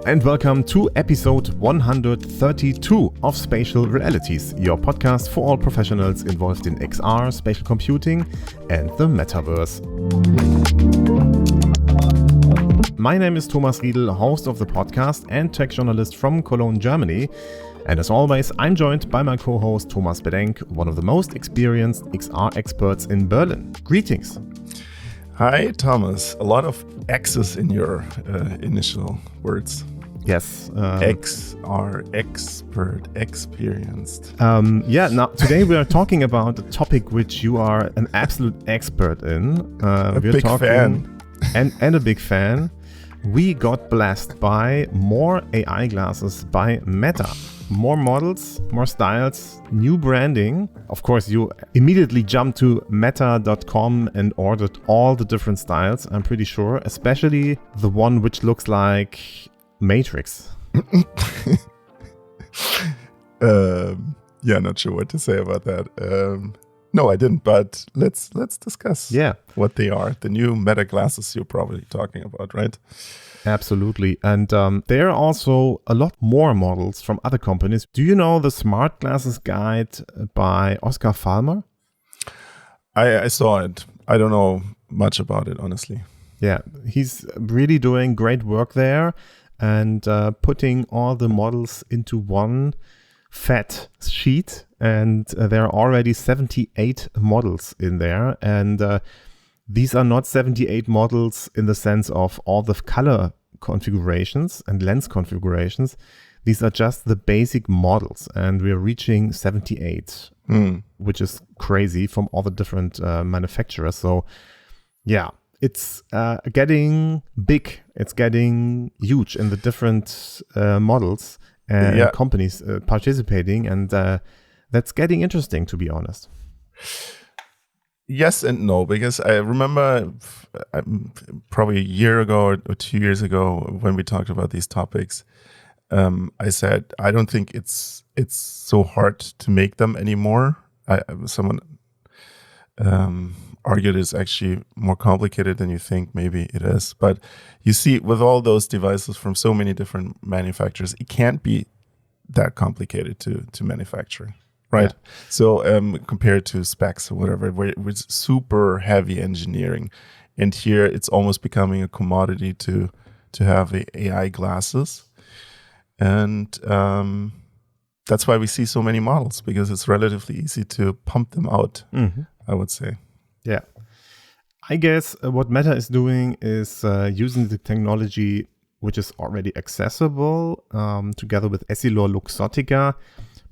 and welcome to episode 132 of Spatial Realities, your podcast for all professionals involved in XR, spatial computing, and the metaverse. My name is Thomas Riedel, host of the podcast and tech journalist from Cologne, Germany. And as always, I'm joined by my co-host Thomas Bedenk, one of the most experienced XR experts in Berlin. Greetings. Hi, Thomas. A lot of X's in your initial words. Yes. XR, expert, experienced. Now today we are talking about a topic which you are an absolute expert in. A big fan. And a big fan. We got blessed by more AI glasses by Meta. More models, more styles, new branding. Of course, you immediately jumped to meta.com and ordered all the different styles, I'm pretty sure, especially the one which looks like Matrix. Not sure what to say about that. No, I didn't, but let's discuss what they are. The new Meta glasses you're probably talking about, right? Absolutely. And there are also a lot more models from other companies. Do you know the Smart Glasses Guide by Oscar Falmer? I saw it. I don't know much about it, honestly. Yeah, he's really doing great work there and putting all the models into one fat sheet. And there are already 78 models in there. And these are not 78 models in the sense of all the color configurations and lens configurations. These are just the basic models, and we're reaching 78, which is crazy from all the different manufacturers. So, yeah, it's getting big. It's getting huge in the different models and companies participating, and that's getting interesting, to be honest. Yes and no, because I remember probably a year ago or 2 years ago when we talked about these topics, I said, I don't think it's so hard to make them anymore. Someone argued it's actually more complicated than you think. Maybe it is. But you see, with all those devices from so many different manufacturers, it can't be that complicated to manufacture. Right. Yeah. So compared to specs or whatever, where it was super heavy engineering. And here it's almost becoming a commodity to have AI glasses. And that's why we see so many models, because it's relatively easy to pump them out, I would say. Yeah. I guess what Meta is doing is using the technology which is already accessible together with EssilorLuxottica,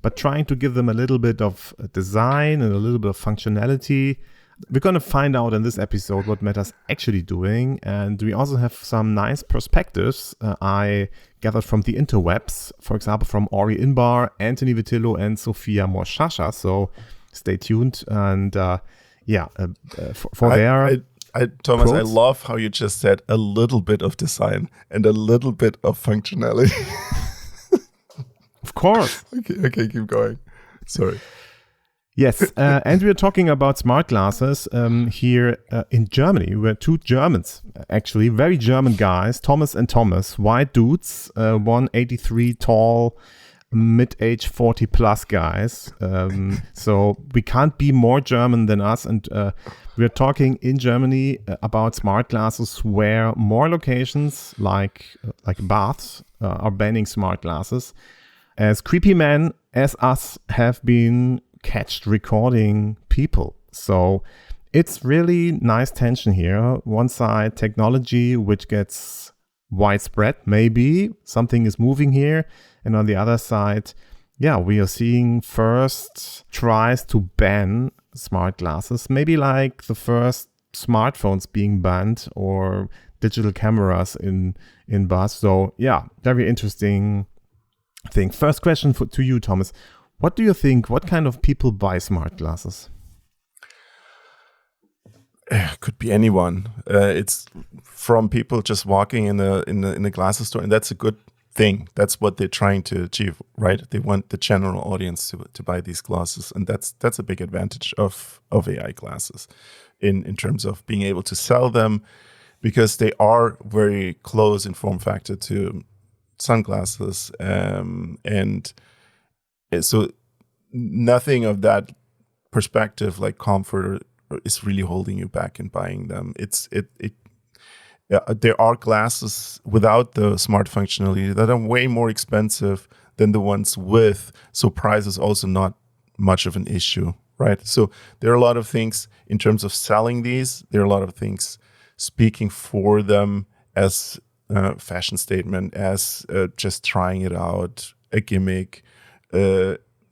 but trying to give them a little bit of design and a little bit of functionality. We're going to find out in this episode what Meta's actually doing. And we also have some nice perspectives I gathered from the interwebs, for example, from Ori Inbar, Anthony Vitillo, and Sophia Morshasha. So stay tuned. And Thomas, quotes. I love how you just said a little bit of design and a little bit of functionality. Of course. Okay, keep going. Sorry. Yes, and we're talking about smart glasses here in Germany. We're two Germans, actually, very German guys, Thomas and Thomas, white dudes, 183 tall, mid-age 40 plus guys. So we can't be more German than us. And we're talking in Germany about smart glasses where more locations like baths are banning smart glasses. As creepy men as us have been catched recording people. So it's really nice tension here. One side, technology, which gets widespread. Maybe something is moving here. And on the other side, we are seeing first tries to ban smart glasses. Maybe like the first smartphones being banned or digital cameras in bus. So very interesting thing. First question to you, Thomas. What do you think? What kind of people buy smart glasses? Could be anyone. It's from people just walking in the glasses store, and that's a good thing. That's what they're trying to achieve, right? They want the general audience to buy these glasses, and that's a big advantage of AI glasses in terms of being able to sell them, because they are very close in form factor to sunglasses, and so nothing of that perspective, like comfort, is really holding you back in buying them. There are glasses without the smart functionality that are way more expensive than the ones with, so price is also not much of an issue, right? So there are a lot of things in terms of selling these. There are a lot of things speaking for them as a fashion statement, as just trying it out, a gimmick,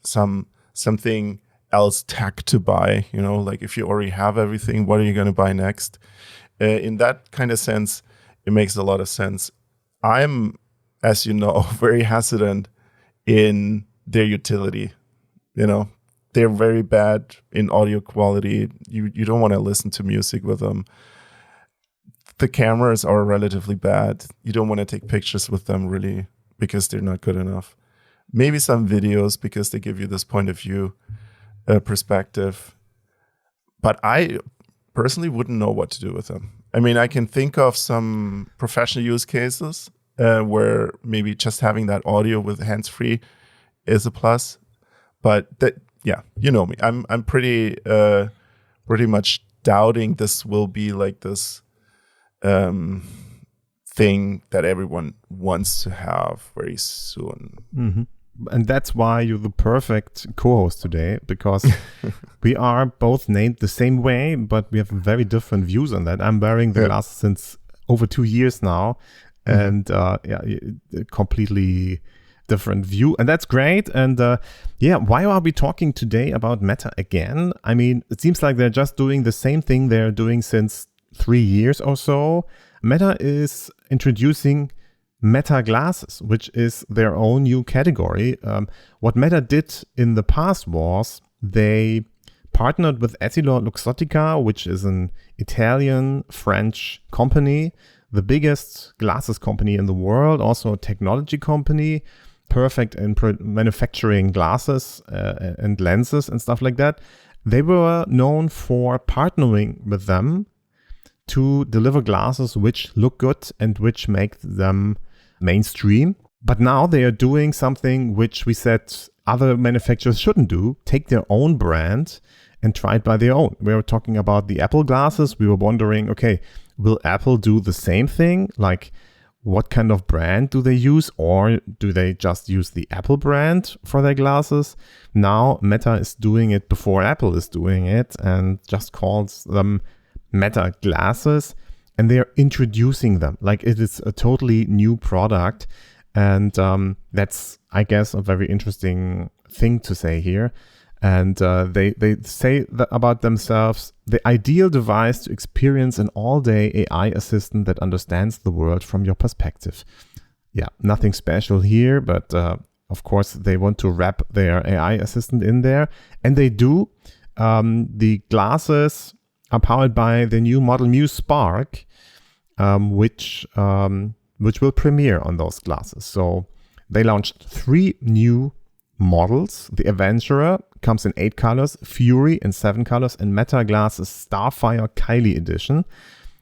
something else tech to buy. Like if you already have everything, what are you going to buy next? In that kind of sense, it makes a lot of sense. I'm, as you know, very hesitant in their utility. They're very bad in audio quality. You don't want to listen to music with them. The cameras are relatively bad. You don't want to take pictures with them really because they're not good enough. Maybe some videos because they give you this point of view perspective. But I personally wouldn't know what to do with them. I mean, I can think of some professional use cases where maybe just having that audio with hands-free is a plus. But yeah, you know me. I'm pretty much doubting this will be like this thing that everyone wants to have very soon. Mm-hmm. And that's why you're the perfect co-host today, because we are both named the same way, but we have very different views on that. I'm wearing the glasses since over 2 years now, and completely different view, and that's great. And why are we talking today about Meta again? I mean, it seems like they're just doing the same thing they're doing since 3 years or so. Meta is introducing Meta glasses, which is their own new category. What Meta did in the past was they partnered with EssilorLuxottica, which is an Italian-French company, the biggest glasses company in the world, also a technology company, perfect in manufacturing glasses and lenses and stuff like that. They were known for partnering with them to deliver glasses which look good and which make them mainstream. But now they are doing something which we said other manufacturers shouldn't do: take their own brand and try it by their own. We were talking about the Apple glasses. We were wondering, okay, will Apple do the same thing? Like, what kind of brand do they use? Or do they just use the Apple brand for their glasses? Now Meta is doing it before Apple is doing it and just calls them Meta glasses. And they're introducing them like it is a totally new product. And that's, I guess, a very interesting thing to say here. And they say that about themselves: the ideal device to experience an all-day AI assistant that understands the world from your perspective. Yeah, nothing special here, but of course they want to wrap their AI assistant in there. And they do. The glasses are powered by the new Model Muse Spark, which will premiere on those glasses. So they launched 3 new models. The Adventurer comes in 8 colors, Fury in 7 colors, and Meta Glasses Starfire Kylie Edition,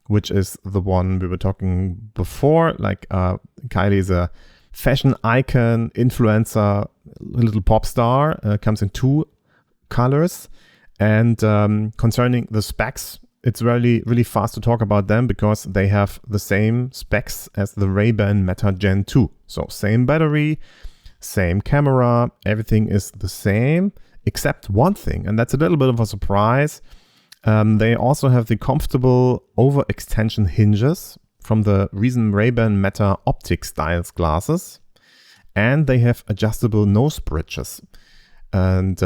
which is the one we were talking before. Like Kylie is a fashion icon, influencer, little pop star, comes in 2 colors. And concerning the specs, it's really, really fast to talk about them because they have the same specs as the Ray-Ban Meta Gen 2. So same battery, same camera, everything is the same except one thing, and that's a little bit of a surprise. They also have the comfortable overextension hinges from the recent Ray-Ban Meta Optic Styles glasses, and they have adjustable nose bridges. And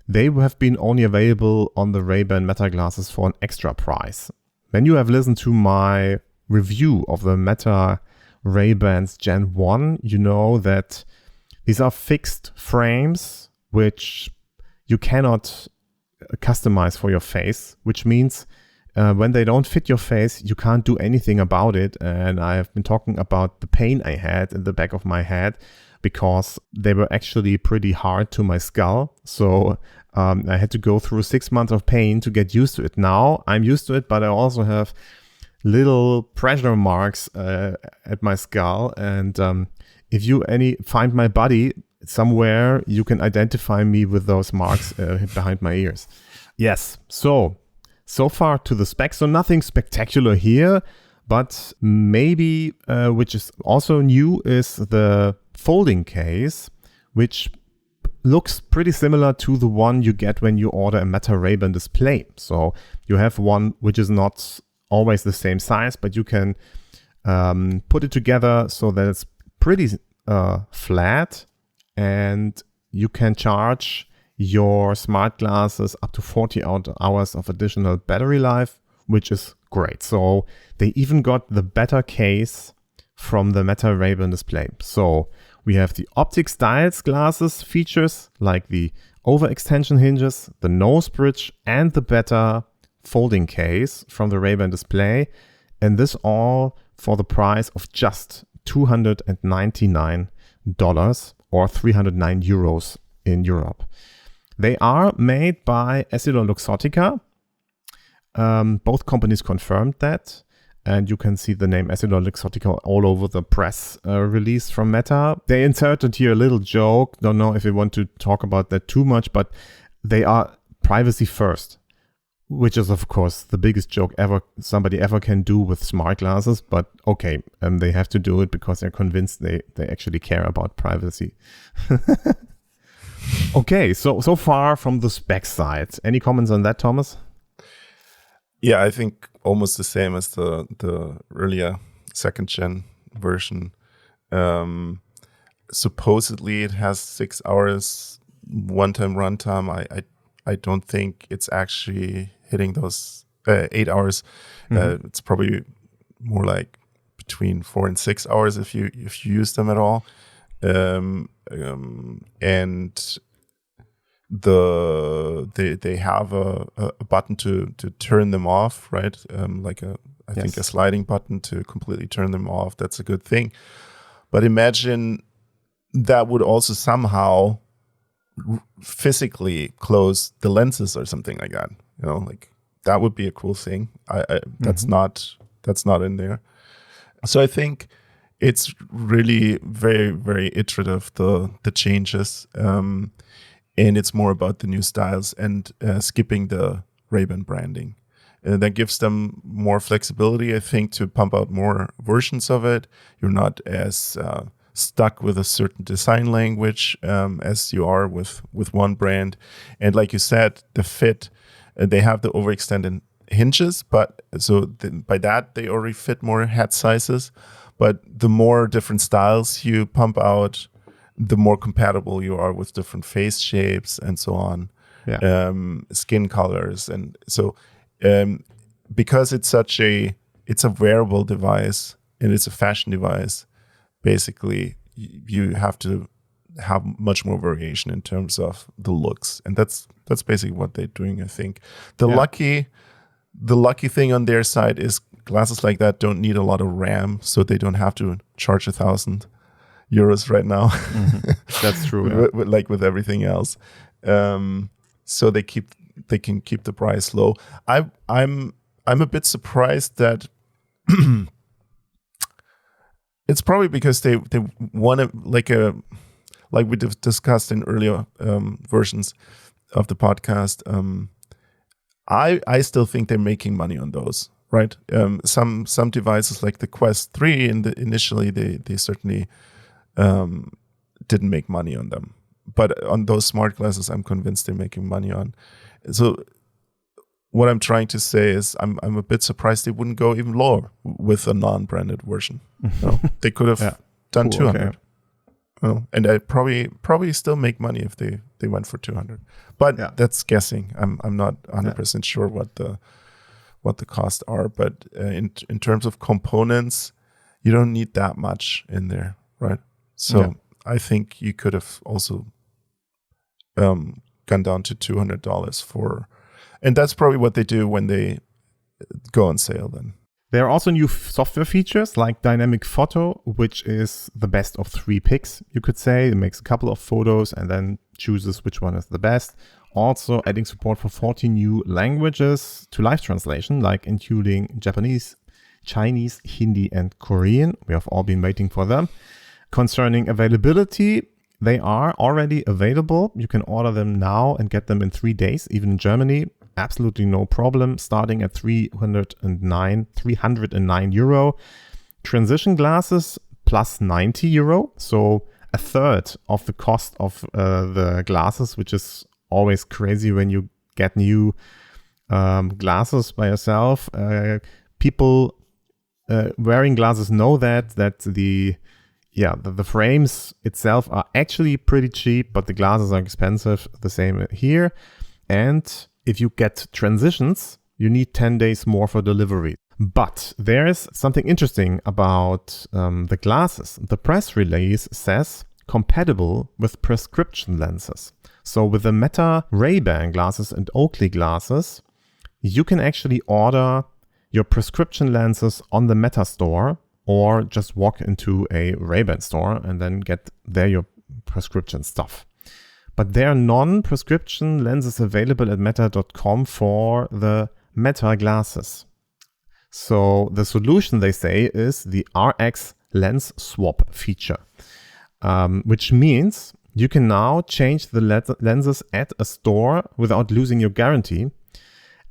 they have been only available on the Ray-Ban Meta glasses for an extra price. When you have listened to my review of the Meta Ray-Bans Gen 1, you know that these are fixed frames which you cannot customize for your face, which means when they don't fit your face, you can't do anything about it. And I have been talking about the pain I had in the back of my head because they were actually pretty hard to my skull. So I had to go through 6 months of pain to get used to it. Now I'm used to it, but I also have little pressure marks at my skull. And if you find my body somewhere, you can identify me with those marks behind my ears. Yes. So far to the specs. So nothing spectacular here, but maybe which is also new is the folding case, which looks pretty similar to the one you get when you order a Meta Ray-Ban display. So you have one which is not always the same size, but you can put it together so that it's pretty flat, and you can charge your smart glasses up to 40 hours of additional battery life, which is great. So they even got the better case from the Meta Ray-Ban display. So we have the optic styles glasses features like the overextension hinges, the nose bridge, and the better folding case from the Ray-Ban display. And this all for the price of just $299 or 309 euros in Europe. They are made by EssilorLuxottica. Both companies confirmed that. And you can see the name EssilorLuxottica all over the press release from Meta. They inserted here a little joke. Don't know if you want to talk about that too much, but they are privacy first, which is, of course, the biggest joke somebody ever can do with smart glasses. But okay, they have to do it because they're convinced they actually care about privacy. Okay, so far from the spec side. Any comments on that, Thomas? Yeah, I think almost the same as the earlier second gen version. Supposedly it has 6 hours one-time runtime. I don't think it's actually hitting those 8 hours. It's probably more like between 4 and 6 hours if you use them at all. And they have a button to turn them off, right? I think a sliding button to completely turn them off. That's a good thing. But imagine that would also somehow physically close the lenses or something like that. Like that would be a cool thing. That's not in there. So I think it's really very, very iterative, the changes. And it's more about the new styles and skipping the Ray-Ban branding. That gives them more flexibility, I think, to pump out more versions of it. You're not as stuck with a certain design language as you are with one brand. And like you said, the fit, they have the overextended hinges, but by that, they already fit more head sizes. But the more different styles you pump out, the more compatible you are with different face shapes and so on, skin colors. And so because it's a wearable device and it's a fashion device, basically you have to have much more variation in terms of the looks. And that's basically what they're doing, I think. The lucky thing on their side is glasses like that don't need a lot of RAM, so they don't have to charge €1,000 right now. That's true. Like with everything else, so they can keep the price low. I'm a bit surprised that it's probably because they want to like we discussed in earlier versions of the podcast. I still think they're making money on those, right? Some devices like the Quest 3 initially they certainly didn't make money on them, but on those smart glasses, I'm convinced they're making money on. So what I'm trying to say is I'm a bit surprised they wouldn't go even lower with a non-branded version. They could have done 200. Okay. And I probably still make money if they went for 200. But that's guessing. I'm not 100% sure what the costs are. But in terms of components, you don't need that much in there, right? So I think you could have also gone down to $200 for, and that's probably what they do when they go on sale then. There are also new software features like dynamic photo, which is the best of 3 picks, you could say. It makes a couple of photos and then chooses which one is the best. Also adding support for 40 new languages to live translation, like including Japanese, Chinese, Hindi, and Korean. We have all been waiting for them. Concerning availability, they are already available. You can order them now and get them in 3 days, even in Germany. Absolutely no problem, starting at 309 euro. Transition glasses plus 90 euro, so a third of the cost of the glasses, which is always crazy when you get new glasses by yourself. People wearing glasses know that the frames itself are actually pretty cheap, but the glasses are expensive. The same here. And if you get transitions, you need 10 days more for delivery. But there's something interesting about the glasses. The press release says compatible with prescription lenses. So with the Meta Ray-Ban glasses and Oakley glasses, you can actually order your prescription lenses on the Meta store, or just walk into a Ray-Ban store and then get there your prescription stuff. But there are non-prescription lenses available at meta.com for the Meta glasses. So the solution, they say, is the RX lens swap feature, which means you can now change the lenses at a store without losing your guarantee.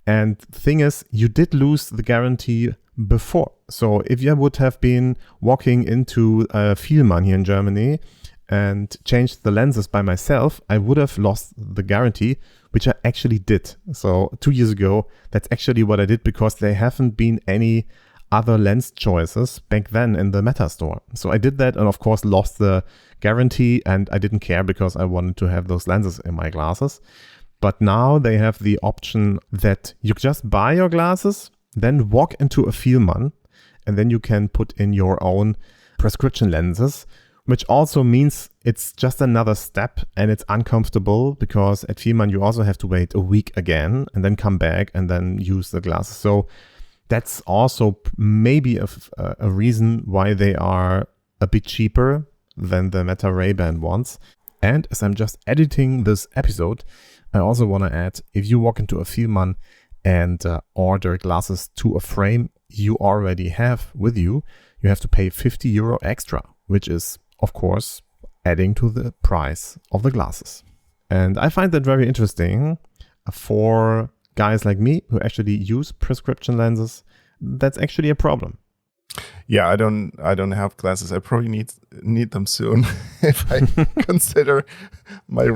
And the thing is, you did lose the guarantee before. So if you would have been walking into a Fielmann here in Germany and changed the lenses by myself, I would have lost the guarantee, which I actually did. So 2 years ago, that's actually what I did, because there haven't been any other lens choices back then in the Meta store. So I did that and of course lost the guarantee, and I didn't care because I wanted to have those lenses in my glasses. But now they have the option that you just buy your glasses, then walk into a Fielmann, and then you can put in your own prescription lenses, which also means it's just another step and it's uncomfortable, because at Fielmann you also have to wait a week again and then come back and then use the glasses. So that's also maybe a reason why they are a bit cheaper than the Meta Ray-Ban ones. And as I'm just editing this episode, I also want to add, if you walk into a Fielmann and order glasses to a frame you already have with you, you have to pay 50 euro extra, which is, of course, adding to the price of the glasses. And I find that very interesting for guys like me who actually use prescription lenses. That's actually a problem. Yeah, I don't have glasses. I probably need them soon if I consider my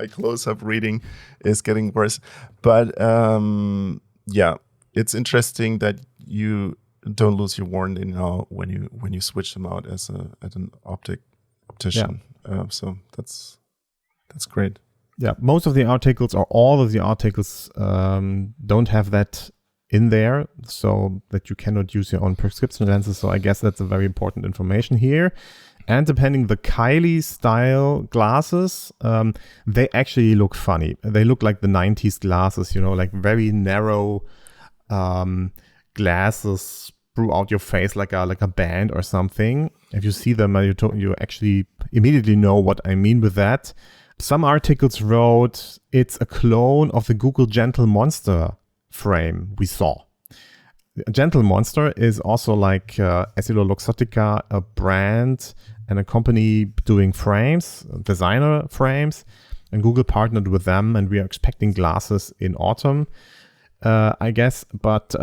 close-up reading is getting worse. But yeah, it's interesting that you don't lose your warranty now when you switch them out as an optician. Yeah. So that's great. Yeah, most of the articles, or all of the articles, don't have that in there, so that you cannot use your own prescription lenses. So I guess that's a very important information here. And depending the Kylie style glasses, they actually look funny. They look like the 90s glasses, like very narrow glasses throughout your face, like a band or something. If you see them, you actually immediately know what I mean with that. Some articles wrote it's a clone of the Google Gentle Monster frame we saw. Gentle Monster is also like EssilorLuxottica, a brand and a company doing frames, designer frames, and Google partnered with them, and we are expecting glasses in autumn, I guess. But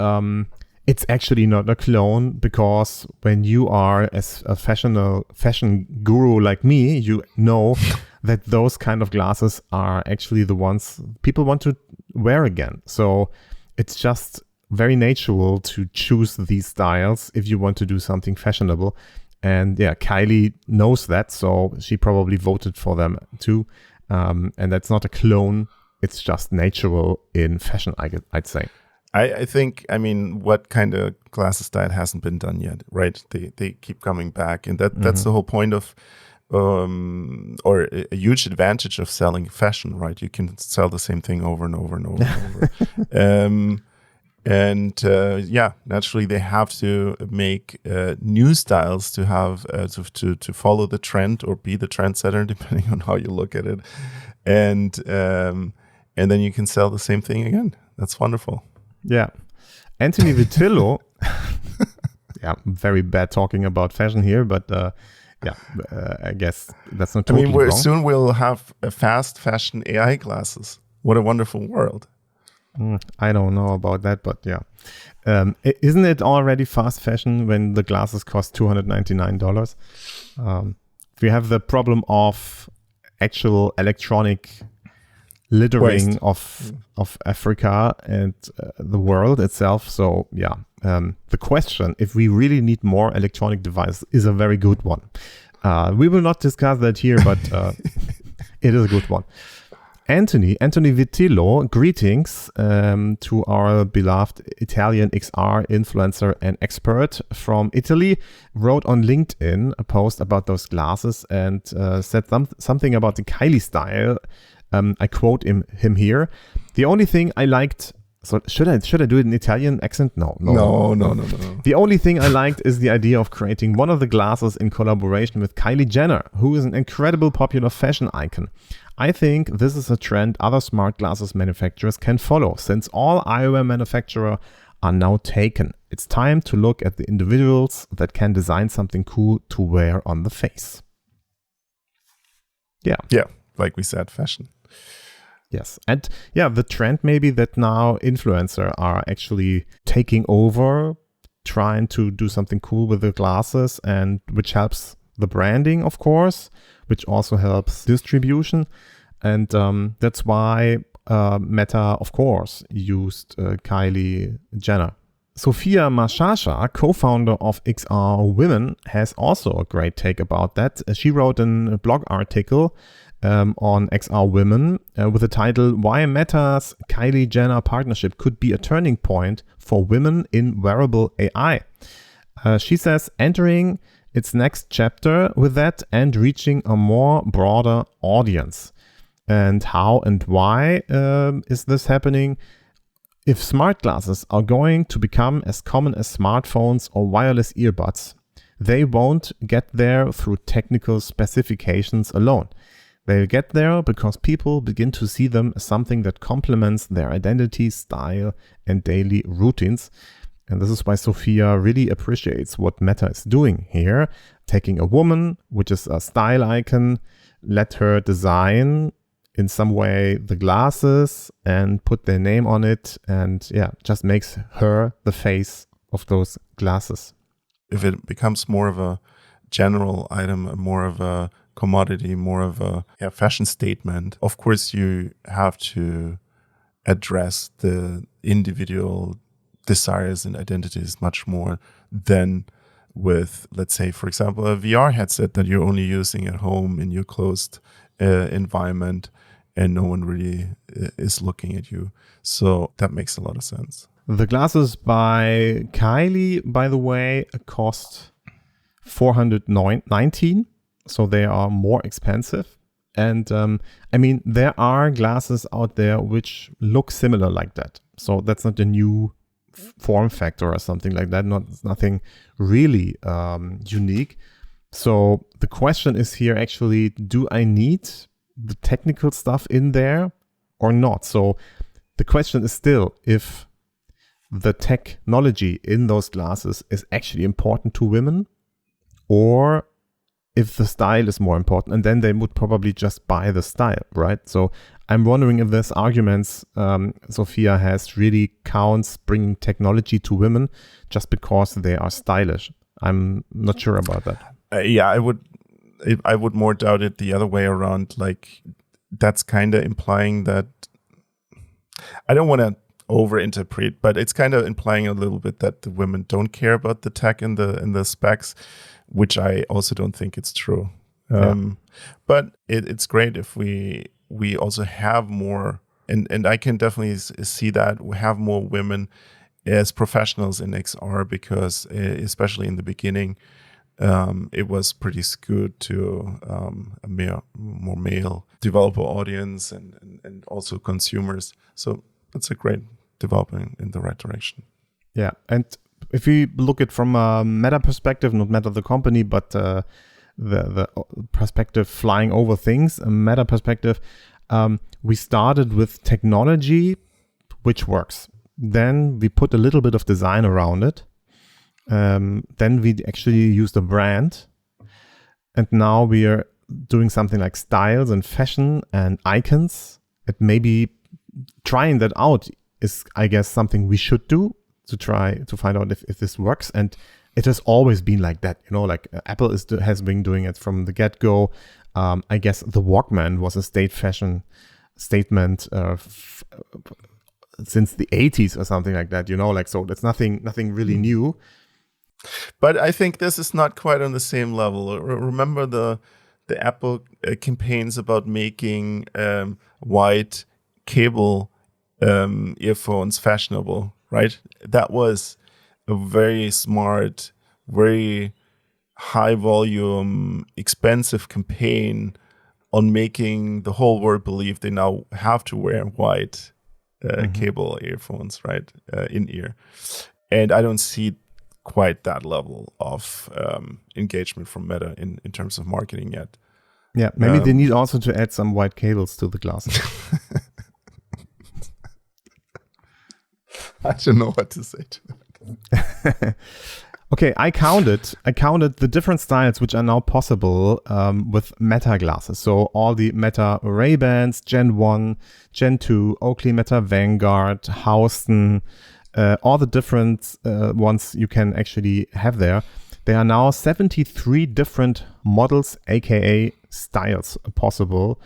it's actually not a clone, because when you are as a fashion guru like me, you know that those kind of glasses are actually the ones people want to wear again. So it's just very natural to choose these styles if you want to do something fashionable. And yeah, Kylie knows that, so she probably voted for them too. And that's not a clone. It's just natural in fashion, I'd say. I think, what kind of glasses style hasn't been done yet, right? They keep coming back. And that's the whole point of, or a huge advantage of selling fashion, right? You can sell the same thing over and over and over and over. Yeah, naturally they have to make new styles to have to follow the trend or be the trendsetter, depending on how you look at it, and then you can sell the same thing again. That's wonderful. Yeah, Anthony Vitillo. Yeah, very bad talking about fashion here, but yeah, I guess that's not I totally mean, wrong. soon we'll have a fast fashion AI glasses. What a wonderful world. I don't know about that, but yeah. Isn't it already fast fashion when the glasses cost $299? We have the problem of actual electronic littering of Africa and the world itself. So yeah, the question, if we really need more electronic devices, is a very good one. We will not discuss that here, but it is a good one. Anthony Vitillo, greetings to our beloved Italian XR influencer and expert from Italy, wrote on LinkedIn a post about those glasses and said something about the Kylie style. I quote him here. The only thing I liked, so should I do it in Italian accent? No. The only thing I liked is the idea of creating one of the glasses in collaboration with Kylie Jenner, who is an incredible popular fashion icon. I think this is a trend other smart glasses manufacturers can follow, since all eyewear manufacturers are now taken. It's time to look at the individuals that can design something cool to wear on the face. Yeah, like we said, fashion. Yes. And yeah, the trend maybe that now influencers are actually taking over, trying to do something cool with the glasses, and which helps the branding, of course, which also helps distribution. And that's why Meta, of course, used Kylie Jenner. Sophia Mashasha, co-founder of XR Women, has also a great take about that. She wrote a blog article on XR Women with the title, Why Meta's Kylie Jenner partnership could be a turning point for women in wearable AI. She says, entering its next chapter with that and reaching a more broader audience. And how and why is this happening? If smart glasses are going to become as common as smartphones or wireless earbuds, they won't get there through technical specifications alone. They'll get there because people begin to see them as something that complements their identity, style, and daily routines. And this is why Sophia really appreciates what Meta is doing here, taking a woman, which is a style icon, let her design in some way the glasses and put their name on it, and yeah, just makes her the face of those glasses. If it becomes more of a general item, more of a commodity, more of a fashion statement, of course you have to address the individual desires and identities much more than with, let's say, for example, a VR headset that you're only using at home in your closed environment and no one really is looking at you. So that makes a lot of sense. The glasses by Kylie, by the way, cost $419. So they are more expensive. And I mean, there are glasses out there which look similar like that. So that's not a new form factor or something like that. Nothing really unique. So the question is here actually, do I need the technical stuff in there or not? So the question is still if the technology in those glasses is actually important to women, or if the style is more important, and then they would probably just buy the style, right? So I'm wondering if this arguments Sophia has really counts bringing technology to women just because they are stylish. I'm not sure about that. I would more doubt it the other way around. Like, that's kind of implying that, I don't want to overinterpret, but it's kind of implying a little bit that the women don't care about the tech and the specs, which I also don't think it's true. But it's great if we also have more, and I can definitely see that we have more women as professionals in XR, because especially in the beginning, it was pretty skewed to a more male developer audience and also consumers. So it's a great development in the right direction. Yeah, and if we look at from a Meta perspective, not Meta the company, but the perspective flying over things, a Meta perspective, we started with technology, which works. Then we put a little bit of design around it. Then we actually used a brand. and now we are doing something like styles and fashion and icons. And maybe trying that out is, I guess, something we should do to try to find out if this works. And it has always been like that, like Apple has been doing it from the get-go. I guess the Walkman was a fashion statement since the 80s or something like that, so that's nothing really new. But I think this is not quite on the same level. Remember the Apple campaigns about making white cable earphones fashionable, right? That was a very smart, very high volume, expensive campaign on making the whole world believe they now have to wear white cable earphones, right? In ear. And I don't see quite that level of engagement from Meta in terms of marketing yet. Yeah, maybe they need also to add some white cables to the glasses. I don't know what to say to that. Okay, I counted the different styles which are now possible with Meta glasses. So all the Meta Ray-Bans, Gen 1, Gen 2, Oakley Meta Vanguard, Houston, all the different ones you can actually have there. There are now 73 different models, aka styles, possible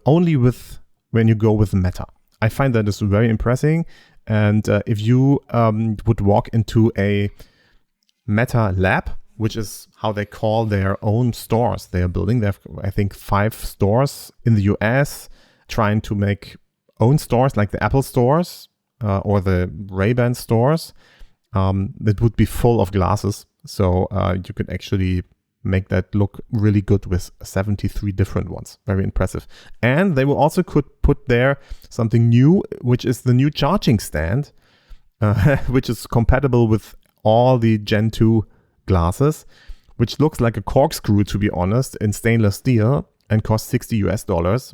only when you go with Meta. I find that is very impressive. And if you would walk into a Meta Lab, which is how they call their own stores they are building. They have, I think, 5 stores in the US, trying to make own stores like the Apple stores or the Ray-Ban stores. That would be full of glasses. So you could actually make that look really good with 73 different ones. Very impressive. And they will also could put there something new, which is the new charging stand, which is compatible with all the Gen 2 glasses, which looks like a corkscrew, to be honest, in stainless steel and costs $60.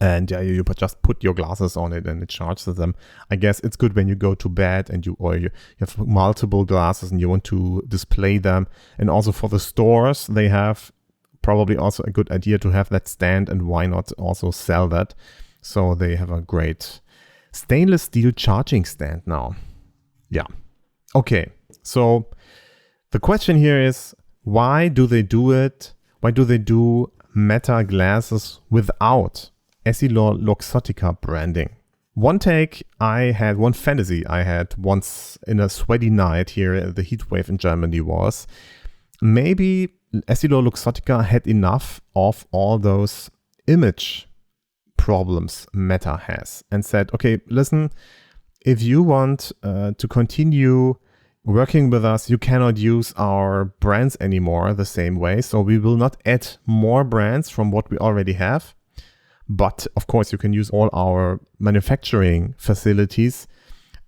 And yeah, you just put your glasses on it and it charges them. I guess it's good when you go to bed and you have multiple glasses and you want to display them. And also for the stores, they have probably also a good idea to have that stand, and why not also sell that? So they have a great stainless steel charging stand now. Yeah. Okay, so the question here is, why do they do it? Why do they do Meta glasses without EssilorLuxottica branding? One fantasy I had once in a sweaty night here, the heat wave in Germany, was maybe EssilorLuxottica had enough of all those image problems Meta has and said, okay, listen, if you want to continue working with us, you cannot use our brands anymore the same way. So we will not add more brands from what we already have. But of course, you can use all our manufacturing facilities.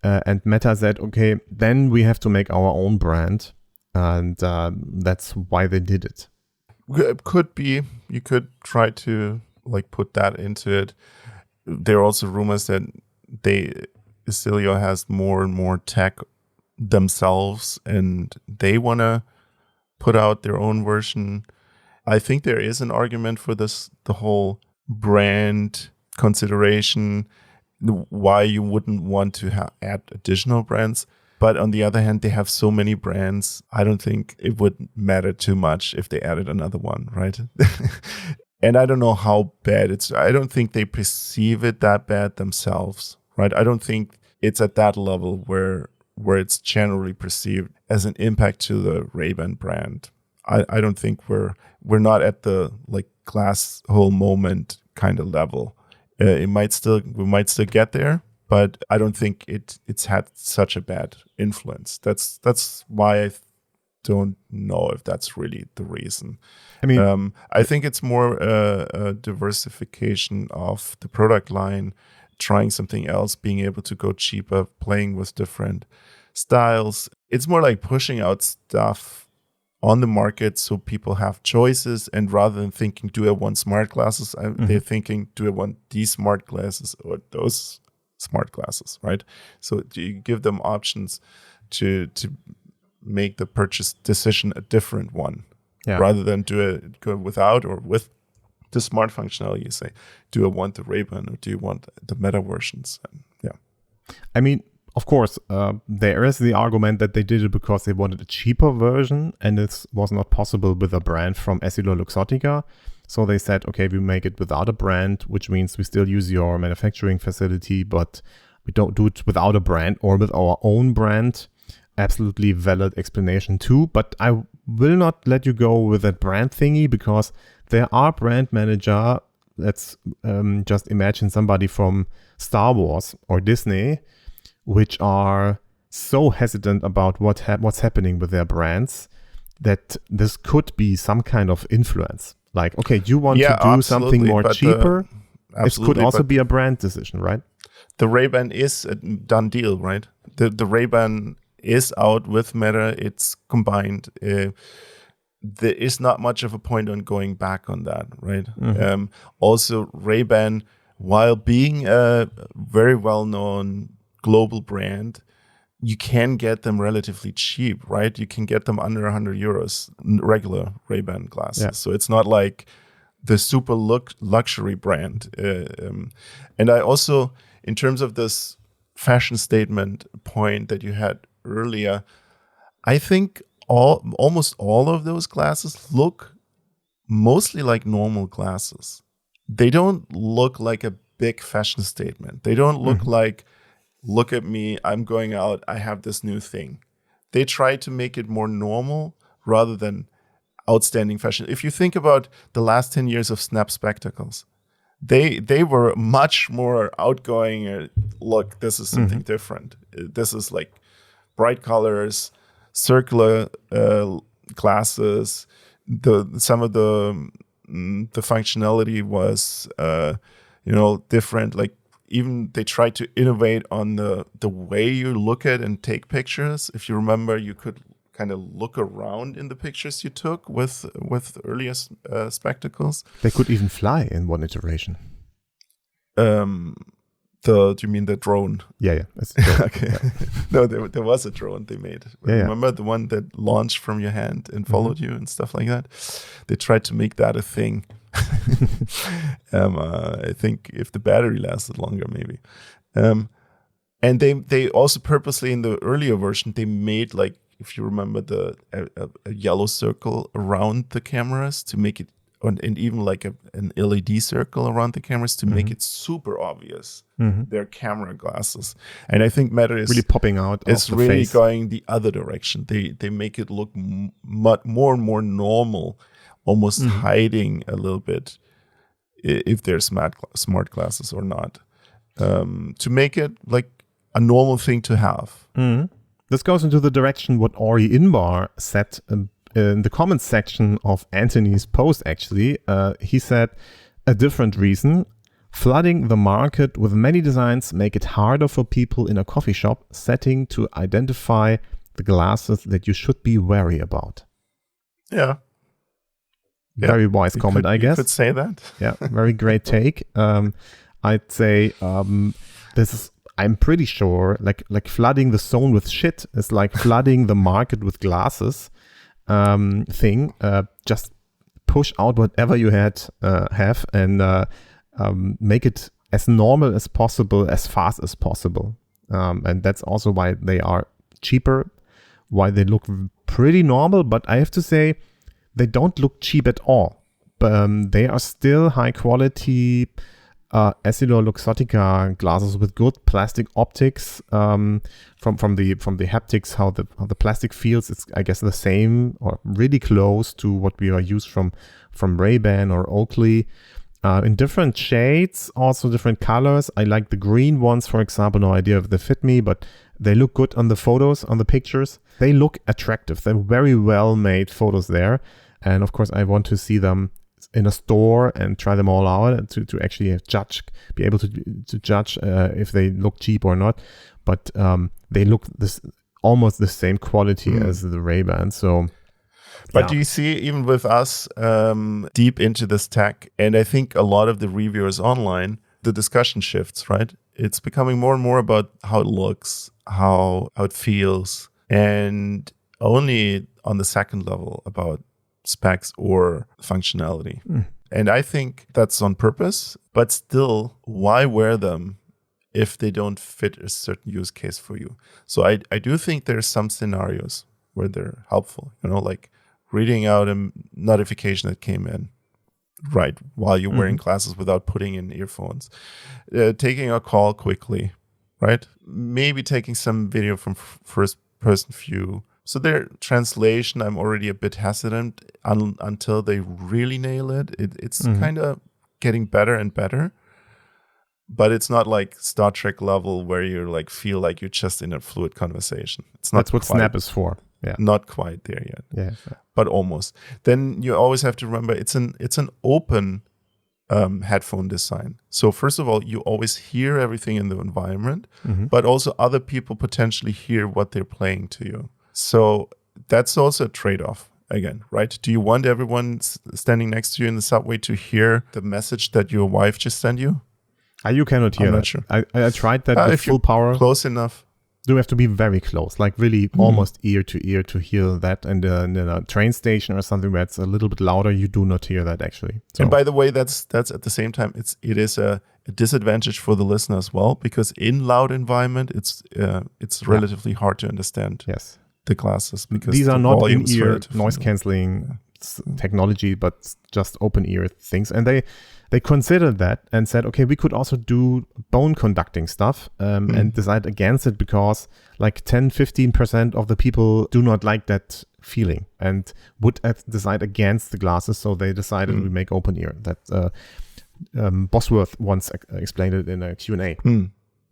And Meta said, okay, then we have to make our own brand. And that's why they did it. It could be. You could try to put that into it. There are also rumors that Essilor has more and more tech themselves and they want to put out their own version. I think there is an argument for this, the whole brand consideration, why you wouldn't want to add additional brands. But on the other hand, they have so many brands, I don't think it would matter too much if they added another one, right? And I don't know how bad I don't think they perceive it that bad themselves, right? I don't think it's at that level where it's generally perceived as an impact to the Ray-Ban brand. I don't think we're not at the glass whole moment kind of level. We might still get there, but I don't think it's had such a bad influence. That's why I don't know if that's really the reason. I mean, I think it's more a diversification of the product line, trying something else, being able to go cheaper, playing with different styles. It's more like pushing out stuff on the market so people have choices, and rather than thinking, do I want smart glasses, they're thinking, do I want these smart glasses or those smart glasses, right? So you give them options to make the purchase decision a different one. rather than go without or with the smart functionality. You say, do I want the Ray-Ban or do you want the Meta versions? And I mean, of course, there is the argument that they did it because they wanted a cheaper version, and this was not possible with a brand from EssilorLuxottica. So they said, okay, we make it without a brand, which means we still use your manufacturing facility, but we don't do it without a brand or with our own brand. Absolutely valid explanation too, but I will not let you go with that brand thingy because there are brand manager. Let's just imagine somebody from Star Wars or Disney, which are so hesitant about what's happening with their brands that this could be some kind of influence. Like, okay, you want to do something more cheaper. It could also be a brand decision, right? The Ray-Ban is a done deal, right? The Ray-Ban is out with Meta. It's combined. There is not much of a point on going back on that, right? Mm-hmm. Also, Ray-Ban, while being a very well-known global brand, you can get them relatively cheap, right? You can get them under 100 euros, regular Ray-Ban glasses. Yeah. So it's not like the super luxury brand. And I also, in terms of this fashion statement point that you had earlier, I think almost all of those glasses look mostly like normal glasses. They don't look like a big fashion statement. They don't look like, look at me, I'm going out, I have this new thing. They try to make it more normal rather than outstanding fashion. If you think about the last 10 years of Snap spectacles, they were much more outgoing. Look, this is something different. This is like bright colors, circular glasses. Some of the functionality was different. Like, even they tried to innovate on the way you look at and take pictures. If you remember, you could kind of look around in the pictures you took with earlier spectacles. They could even fly in one iteration. Do you mean the drone? Yeah. Okay. Yeah. No, there was a drone they made. Remember the one that launched from your hand and followed you and stuff like that? They tried to make that a thing. I think if the battery lasted longer, maybe. And they also purposely in the earlier version they made, like, if you remember, a yellow circle around the cameras to make it, and even like an LED circle around the cameras to make it super obvious. They're camera glasses, and I think Meta is really popping out. It's really going the other direction. They make it look more and more normal, almost hiding a little bit if they're smart glasses or not, to make it like a normal thing to have. This goes into the direction what Ori Inbar said in the comments section of Anthony's post, actually. He said, a different reason, flooding the market with many designs make it harder for people in a coffee shop setting to identify the glasses that you should be wary about. Yeah. Very wise comment, I guess. You could say that. Yeah, very great take. I'd say this is, I'm pretty sure, like flooding the zone with shit is like flooding the market with glasses thing. Just push out whatever you have and make it as normal as possible, as fast as possible. And that's also why they are cheaper, why they look pretty normal. But I have to say, they don't look cheap at all. They are still high quality EssilorLuxottica glasses with good plastic optics. From the haptics, how the plastic feels, it's, I guess, the same or really close to what we are used from Ray-Ban or Oakley. In different shades, also different colors. I like the green ones, for example. No idea if they fit me, but they look good on the photos, on the pictures. They look attractive. They're very well made photos there. And of course, I want to see them in a store and try them all out to actually be able to judge if they look cheap or not. But they look almost the same quality as the Ray-Ban. So, but do you see, even with us deep into this tech, and I think a lot of the reviewers online, the discussion shifts, right? It's becoming more and more about how it looks, how it feels, and only on the second level about specs or functionality. And I think that's on purpose, but still, why wear them if they don't fit a certain use case for you? So I do think there's some scenarios where they're helpful, like reading out a notification that came in right while you're wearing glasses without putting in earphones, taking a call quickly, right? Maybe taking some video from first person view. So their translation, I'm already a bit hesitant until they really nail it. It's kind of getting better and better, but it's not like Star Trek level where you like feel like you're just in a fluid conversation. It's not. That's what Snap is for. Yeah, not quite there yet. Yeah, but almost. Then you always have to remember it's an open headphone design. So first of all, you always hear everything in the environment, but also other people potentially hear what they're playing to you. So that's also a trade-off again, right? Do you want everyone standing next to you in the subway to hear the message that your wife just sent you? You cannot hear I'm that. not sure. I tried that with if full power. Close enough. You have to be very close, like really almost ear to ear to hear that. And in a train station or something where it's a little bit louder, you do not hear that actually. So. And by the way, that's at the same time, it is a disadvantage for the listener as well, because in loud environment, it's relatively hard to understand. Yes. The glasses, because these are not in-ear noise low. canceling technology, but just open ear things. And they considered that and said, okay, we could also do bone conducting stuff and decide against it because like 10-15% of the people do not like that feeling and would decide against the glasses. So they decided we make open ear. That Bosworth once explained it in a Q&A.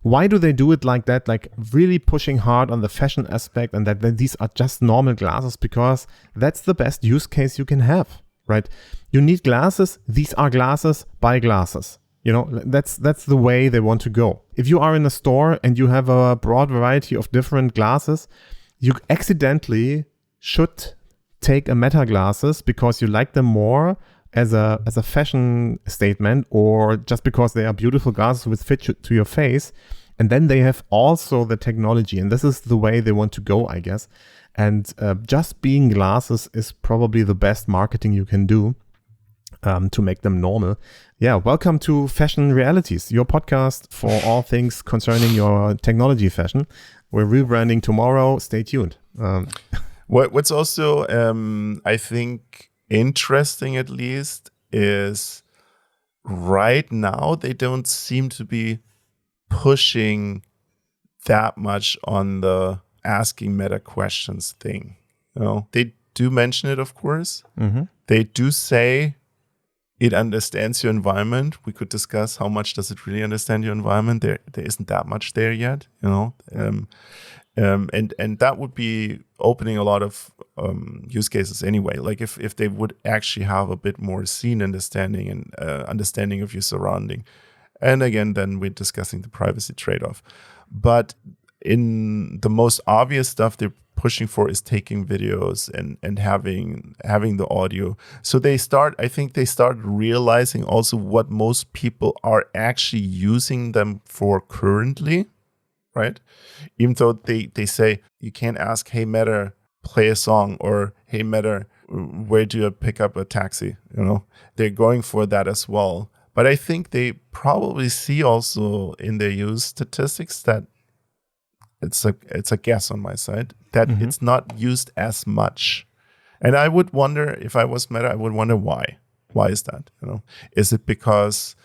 Why do they do it like that? Like really pushing hard on the fashion aspect and that these are just normal glasses because that's the best use case you can have, right? You need glasses. These are glasses, buy glasses. That's the way they want to go. If you are in a store and you have a broad variety of different glasses, you accidentally should take a Meta glasses because you like them more as a fashion statement or just because they are beautiful glasses with fit to your face. And then they have also the technology. And this is the way they want to go, I guess. And just being glasses is probably the best marketing you can do to make them normal. Yeah, welcome to Fashion Realities, your podcast for all things concerning your technology fashion. We're rebranding tomorrow. Stay tuned. What's also, I think, interesting at least is right now they don't seem to be pushing that much on the asking meta questions thing. They do mention it, of course. They do say it understands your environment. We could discuss how much does it really understand your environment. There isn't that much there yet, and that would be opening a lot of use cases anyway. Like if they would actually have a bit more scene understanding and understanding of your surrounding. And again, then we're discussing the privacy trade-off. But in the most obvious stuff they're pushing for is taking videos and having the audio. So I think they start realizing also what most people are actually using them for currently. Right? Even though they say you can't ask, hey Meta, play a song, or hey Meta, where do you pick up a taxi? They're going for that as well. But I think they probably see also in their use statistics that it's a guess on my side that it's not used as much. And I would wonder, if I was Meta, I would wonder why. Why is that? Is it because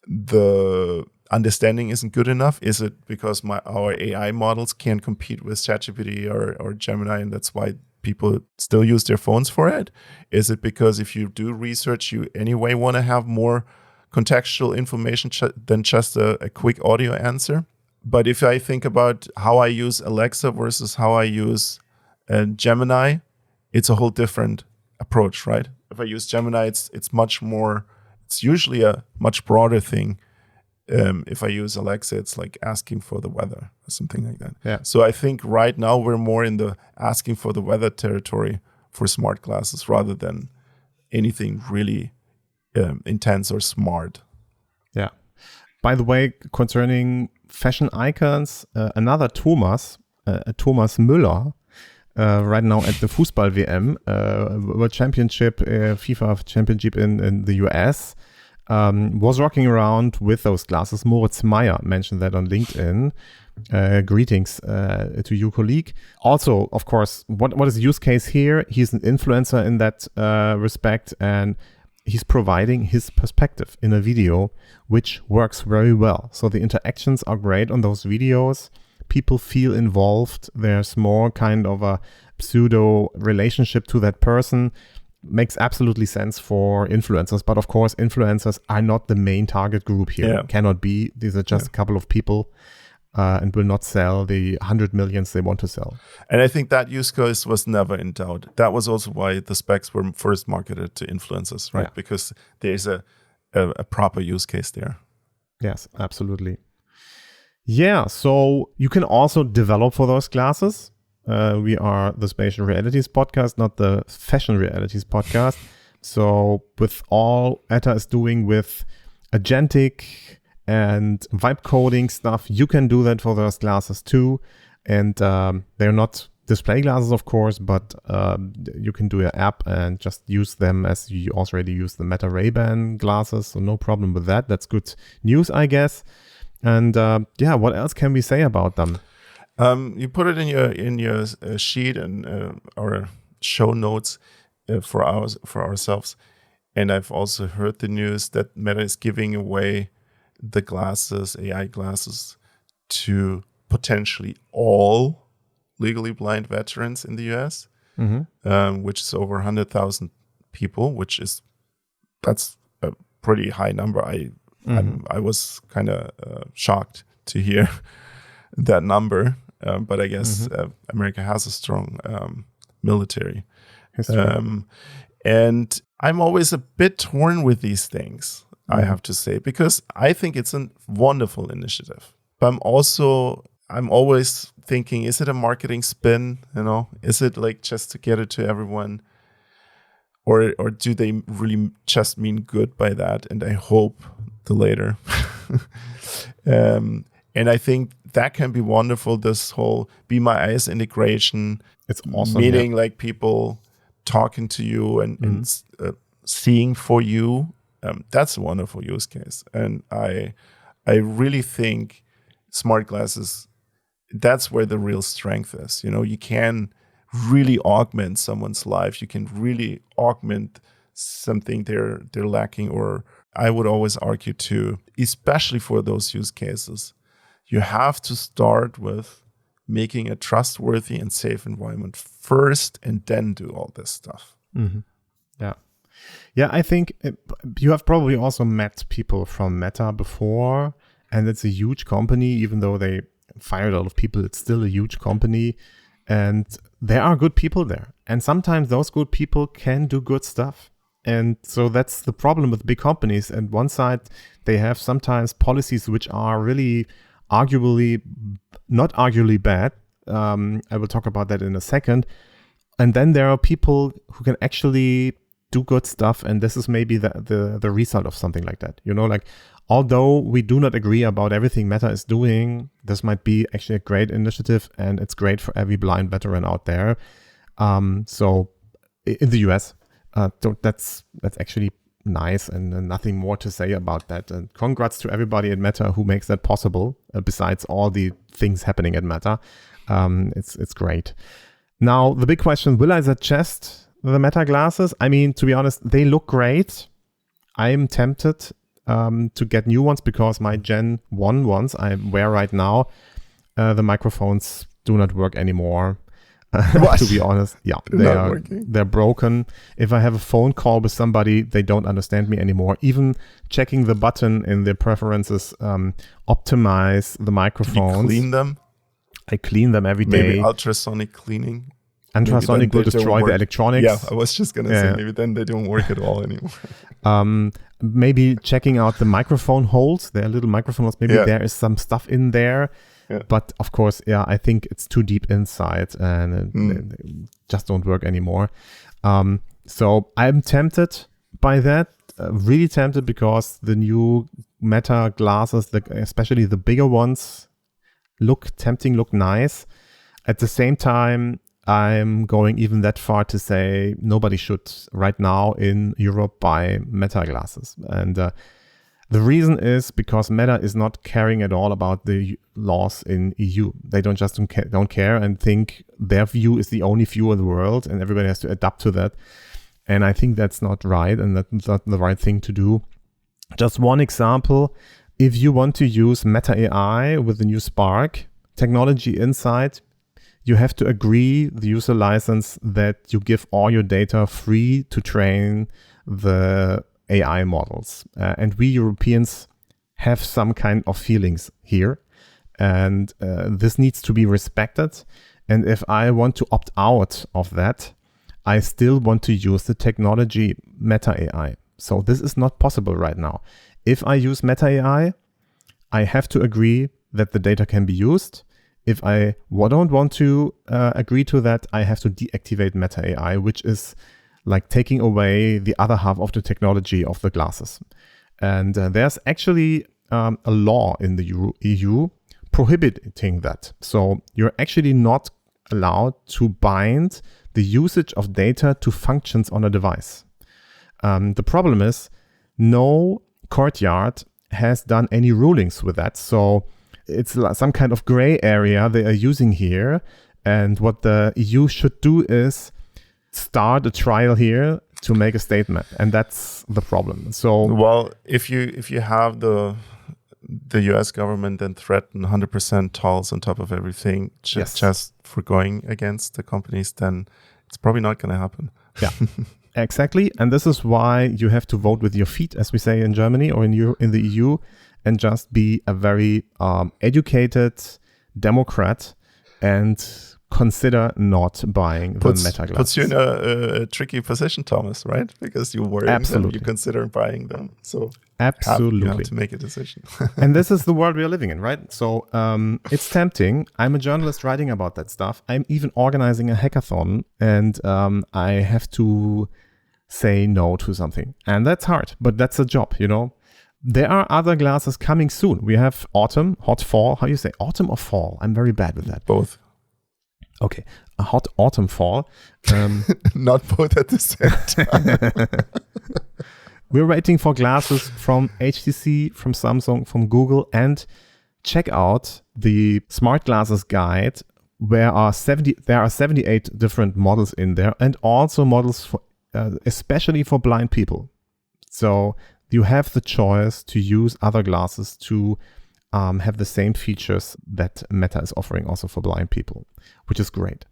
the understanding isn't good enough? Is it because our AI models can't compete with ChatGPT or Gemini, and that's why people still use their phones for it? Is it because if you do research, you anyway want to have more contextual information than just a quick audio answer? But if I think about how I use Alexa versus how I use Gemini, it's a whole different approach, right? If I use Gemini, it's much more, it's usually a much broader thing. If I use Alexa, it's like asking for the weather or something like that. Yeah. So I think right now we're more in the asking for the weather territory for smart glasses rather than anything really intense or smart. Yeah. By the way, concerning fashion icons, another Thomas Müller, right now at the Fußball WM, World Championship, FIFA Championship in the US, was rocking around with those glasses. Moritz Meyer mentioned that on LinkedIn. Greetings to you, colleague. Also, of course, what is the use case here? He's an influencer in that respect, and he's providing his perspective in a video, which works very well. So the interactions are great on those videos. People feel involved. There's more kind of a pseudo relationship to that person. Makes absolutely sense for influencers. But of course, influencers are not the main target group here. Yeah. Cannot be. These are just a couple of people. And will not sell the 100 millions they want to sell. And I think that use case was never in doubt. That was also why the specs were first marketed to influencers, right? Yeah. Because there's a proper use case there. Yes, absolutely. Yeah, so you can also develop for those glasses. We are the Spatial Realities podcast, not the Fashion Realities podcast. So with all ETA is doing with agentic and vibe coding stuff, you can do that for those glasses too. And they're not display glasses, of course, but you can do your app and just use them as you already use the Meta Ray-Ban glasses. So no problem with that. That's good news, I guess. And what else can we say about them? You put it in your sheet and our show notes for ourselves. And I've also heard the news that Meta is giving away the glasses, AI glasses, to potentially all legally blind veterans in the US, which is over 100,000 people, that's a pretty high number. I was kind of shocked to hear that number, but I guess America has a strong military. And I'm always a bit torn with these things. I have to say, because I think it's a wonderful initiative. But I'm always thinking, is it a marketing spin? Is it like just to get it to everyone? Or do they really just mean good by that? And I hope the later. And I think that can be wonderful, this whole Be My Eyes integration. It's awesome. Meaning like people talking to you and seeing for you. That's a wonderful use case. And I really think smart glasses, that's where the real strength is. You can really augment someone's life. You can really augment something they're lacking. Or I would always argue too, especially for those use cases, you have to start with making a trustworthy and safe environment first and then do all this stuff. Mm-hmm. Yeah. Yeah, I think you have probably also met people from Meta before, and it's a huge company. Even though they fired a lot of people, it's still a huge company, and there are good people there. And sometimes those good people can do good stuff. And so that's the problem with big companies. And one side, they have sometimes policies which are really not arguably bad. I will talk about that in a second. And then there are people who can actually do good stuff, and this is maybe the result of something like that. Although we do not agree about everything Meta is doing, this might be actually a great initiative, and it's great for every blind veteran out there. So in the US, that's actually nice, and nothing more to say about that. And congrats to everybody at Meta who makes that possible. Besides all the things happening at Meta, it's great. Now the big question: will I suggest the Meta glasses? I mean, to be honest, they look great. I'm tempted to get new ones because my Gen 1 ones I wear right now, the microphones do not work anymore. To be honest, yeah, they're broken. If I have a phone call with somebody, they don't understand me anymore. Even checking the button in the preferences, optimize the microphones. Do you clean them? I clean them every day. Maybe ultrasonic cleaning. Ultrasonic will destroy the electronics. Yeah, I was just going to say, maybe then they don't work at all anymore. Maybe checking out the microphone holes. There are little microphone holes. Maybe there is some stuff in there. Yeah. But of course, I think it's too deep inside and it just don't work anymore. So I'm tempted by that. Really tempted because the new Meta glasses, especially the bigger ones, look tempting, look nice. At the same time, I'm going even that far to say nobody should right now in Europe buy Meta glasses. And the reason is because Meta is not caring at all about the laws in EU. They don't care and think their view is the only view in the world and everybody has to adapt to that. And I think that's not right and that's not the right thing to do. Just one example, if you want to use Meta AI with the new Spark technology inside, you have to agree the user license that you give all your data free to train the AI models. And we Europeans have some kind of feelings here. And this needs to be respected. And if I want to opt out of that, I still want to use the technology Meta AI. So this is not possible right now. If I use Meta AI, I have to agree that the data can be used. If I don't want to agree to that, I have to deactivate Meta AI, which is like taking away the other half of the technology of the glasses. And there's actually a law in the EU prohibiting that. So you're actually not allowed to bind the usage of data to functions on a device. The problem is no courtyard has done any rulings with that. So it's some kind of gray area they are using here. And what the EU should do is start a trial here to make a statement. And that's the problem. So, well, if you have the US government then threaten 100% tolls on top of everything just for going against the companies, then it's probably not going to happen. Yeah, exactly. And this is why you have to vote with your feet, as we say in Germany or in the EU, and just be a very educated Democrat and consider not buying the Meta glasses. Puts you in a tricky position, Thomas, right? Because you're worried and you consider buying them. So absolutely, you have to make a decision. And this is the world we are living in, right? So it's tempting. I'm a journalist writing about that stuff. I'm even organizing a hackathon, and I have to say no to something. And that's hard, but that's a job, you know? There are other glasses coming soon. We have autumn, hot fall. How do you say? Autumn or fall? I'm very bad with that. Both. Okay, a hot autumn fall. Not both at the same time. We're waiting for glasses from HTC, from Samsung, from Google, and check out the smart glasses guide. There are 78 different models in there, and also models for, especially for blind people. So you have the choice to use other glasses to have the same features that Meta is offering also for blind people, which is great.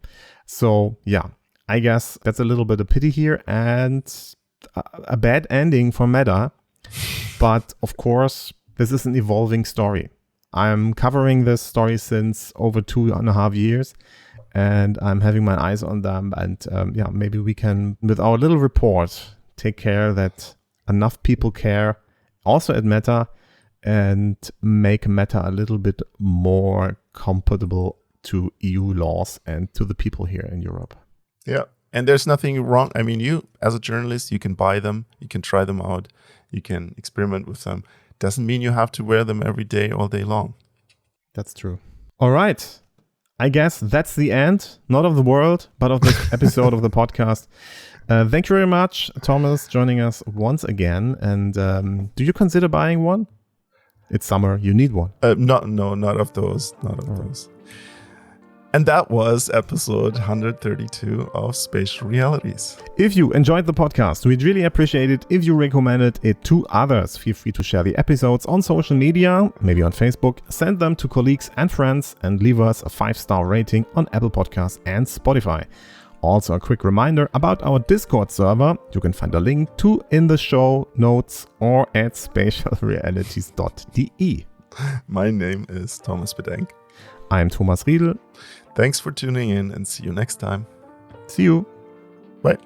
So yeah, I guess that's a little bit of pity here and a bad ending for Meta. But of course, this is an evolving story. I'm covering this story since over 2.5 years, and I'm having my eyes on them. And yeah, maybe we can, with our little report, take care that enough people care also at Meta and make Meta a little bit more compatible to EU laws and to the people here in Europe. Yeah, and there's nothing wrong. I mean, you, as a journalist, you can buy them, you can try them out, you can experiment with them. Doesn't mean you have to wear them every day, all day long. That's true. All right. I guess that's the end, not of the world, but of this episode of the podcast. Thank you very much, Thomas, joining us once again. And do you consider buying one? It's summer. You need one. Not of those. Not of those. And that was episode 132 of Spatial Realities. If you enjoyed the podcast, we'd really appreciate it if you recommended it to others. Feel free to share the episodes on social media, maybe on Facebook, send them to colleagues and friends, and leave us a 5-star rating on Apple Podcasts and Spotify. Also, a quick reminder about our Discord server. You can find a link to in the show notes or at spatialrealities.de. My name is Thomas Bedenk. I'm Thomas Riedel. Thanks for tuning in and see you next time. See you. Bye.